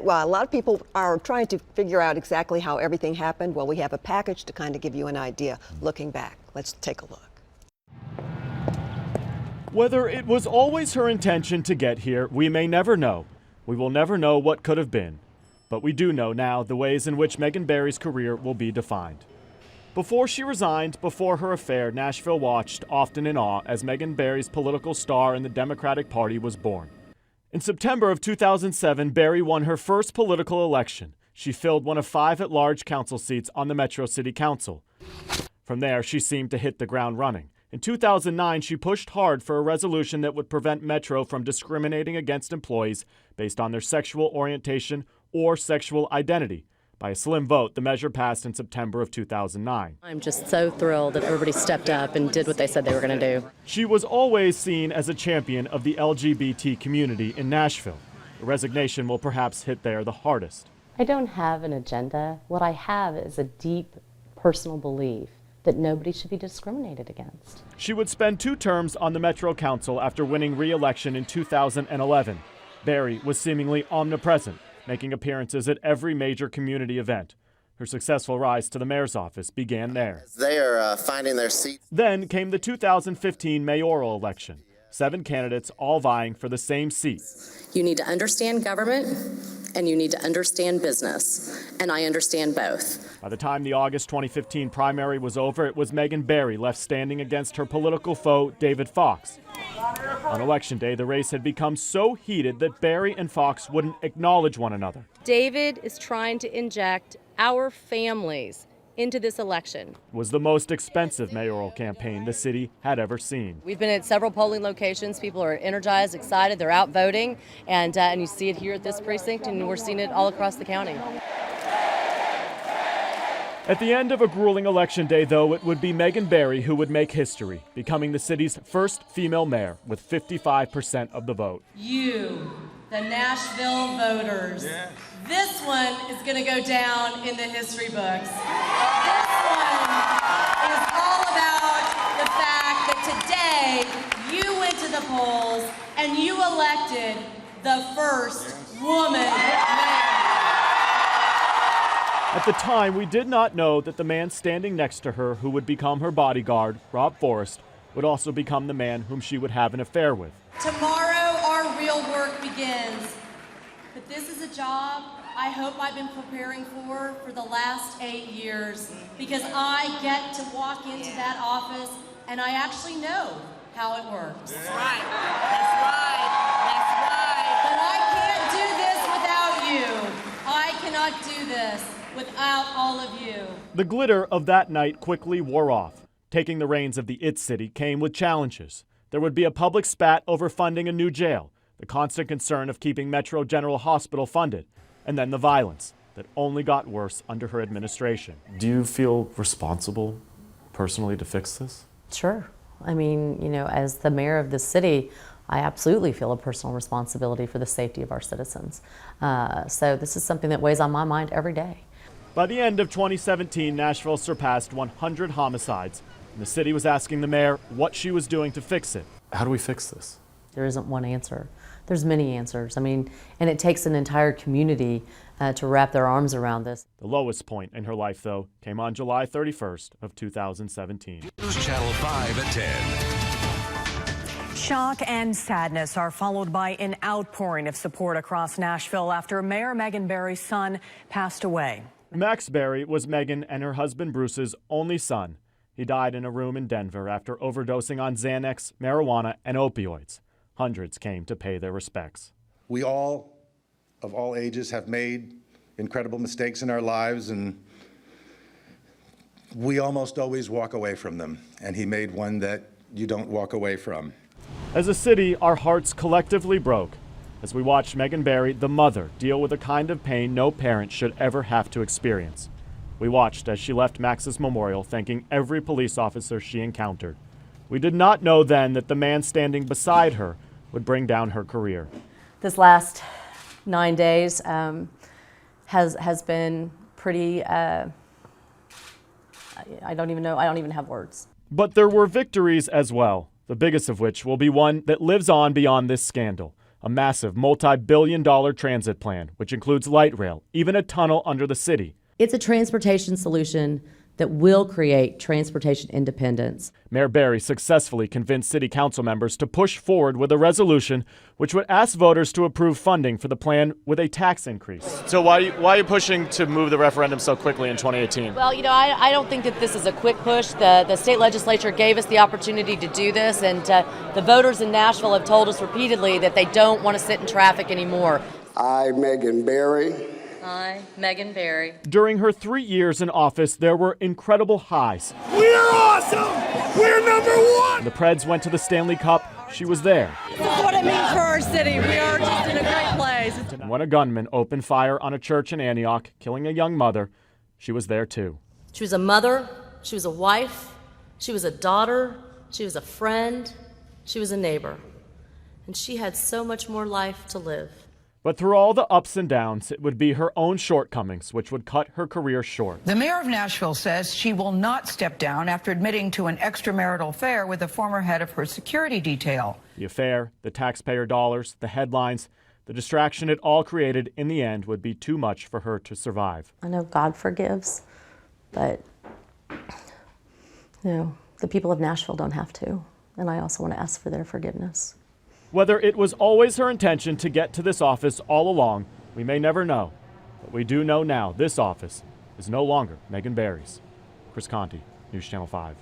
Well, a lot of people are trying to figure out exactly how everything happened. Well, we have a package to kind of give you an idea looking back. Let's take a look. Whether it was always her intention to get here, we may never know. We will never know what could have been. But we do know now the ways in which Megan Barry's career will be defined. Before she resigned, before her affair, Nashville watched, often in awe, as Megan Barry's political star in the Democratic Party was born. In September of 2007, Barry won her first political election. She filled one of 5 at-large council seats on the Metro City Council. From there, she seemed to hit the ground running. In 2009, she pushed hard for a resolution that would prevent Metro from discriminating against employees based on their sexual orientation or sexual identity. By a slim vote, the measure passed in September of 2009. I'm just so thrilled that everybody stepped up and did what they said they were going to do. She was always seen as a champion of the LGBT community in Nashville. The resignation will perhaps hit there the hardest. I don't have an agenda. What I have is a deep personal belief that nobody should be discriminated against. She would spend 2 terms on the Metro Council after winning re-election in 2011. Barry was seemingly omnipresent, making appearances at every major community event. Her successful rise to the mayor's office began there. They are finding their seats. Then came the 2015 mayoral election. 7 candidates all vying for the same seat. You need to understand government and you need to understand business, and I understand both. By the time the August 2015 primary was over, it was Megan Barry left standing against her political foe, David Fox. On Election Day, the race had become so heated that Barry and Fox wouldn't acknowledge one another. David is trying to inject our families into this election. It was the most expensive mayoral campaign the city had ever seen. We've been at several polling locations. People are energized, excited, they're out voting, and you see it here at this precinct, and we're seeing it all across the county. At the end of a grueling election day, though, it would be Megan Barry who would make history, becoming the city's first female mayor with 55% of the vote. You, the Nashville voters, this one is going to go down in the history books. This one is all about the fact that today you went to the polls and you elected the first woman mayor. At the time, we did not know that the man standing next to her, who would become her bodyguard, Rob Forrest, would also become the man whom she would have an affair with. Tomorrow our real work begins. But this is a job I hope I've been preparing for the last 8 years, because I get to walk into that office and I actually know how it works. That's right. That's right. That's right. But I can't do this without you. I cannot do this without all of you. The glitter of that night quickly wore off. Taking the reins of the It City came with challenges. There would be a public spat over funding a new jail, the constant concern of keeping Metro General Hospital funded, and then the violence that only got worse under her administration. Do you feel responsible personally to fix this? Sure. I mean, you know, as the mayor of this city, I absolutely feel a personal responsibility for the safety of our citizens. So this is something that weighs on my mind every day. By the end of 2017, Nashville surpassed 100 homicides, and the city was asking the mayor what she was doing to fix it. How do we fix this? There isn't one answer. There's many answers. I mean, and it takes an entire community to wrap their arms around this. The lowest point in her life, though, came on July 31st of 2017. News Channel 5 at 10. Shock and sadness are followed by an outpouring of support across Nashville after Mayor Megan Barry's son passed away. Max Barry was Megan and her husband Bruce's only son. He died in a room in Denver after overdosing on Xanax, marijuana, and opioids. Hundreds came to pay their respects. We all, of all ages, have made incredible mistakes in our lives, and we almost always walk away from them. And he made one that you don't walk away from. As a city, our hearts collectively broke as we watched Megan Barry, the mother, deal with a kind of pain no parent should ever have to experience. We watched as she left Max's memorial, thanking every police officer she encountered. We did not know then that the man standing beside her would bring down her career. This last 9 days has been pretty, I don't even have words. But there were victories as well, the biggest of which will be one that lives on beyond this scandal. a massive multi-billion-dollar transit plan, which includes light rail, even a tunnel under the city. It's a transportation solution that will create transportation independence. Mayor Berry successfully convinced city council members to push forward with a resolution which would ask voters to approve funding for the plan with a tax increase. So why are you pushing to move the referendum so quickly in 2018? Well, I don't think that this is a quick push. The state legislature gave us the opportunity to do this, and the voters in Nashville have told us repeatedly that they don't want to sit in traffic anymore. I, Megan Berry. I, Megan Berry. During her 3 years in office, there were incredible highs. We're awesome! We're number one! When the Preds went to the Stanley Cup, she was there. This is what it means for our city. We are just in a great place. And when a gunman opened fire on a church in Antioch, killing a young mother, she was there too. She was a mother, she was a wife, she was a daughter, she was a friend, she was a neighbor. And she had so much more life to live. But through all the ups and downs, it would be her own shortcomings which would cut her career short. The mayor of Nashville says she will not step down after admitting to an extramarital affair with the former head of her security detail. The affair, the taxpayer dollars, the headlines, the distraction it all created in the end would be too much for her to survive. I know God forgives, but the people of Nashville don't have to. And I also want to ask for their forgiveness. Whether it was always her intention to get to this office all along, we may never know. But we do know now this office is no longer Megan Berry's. Chris Conti, News Channel 5.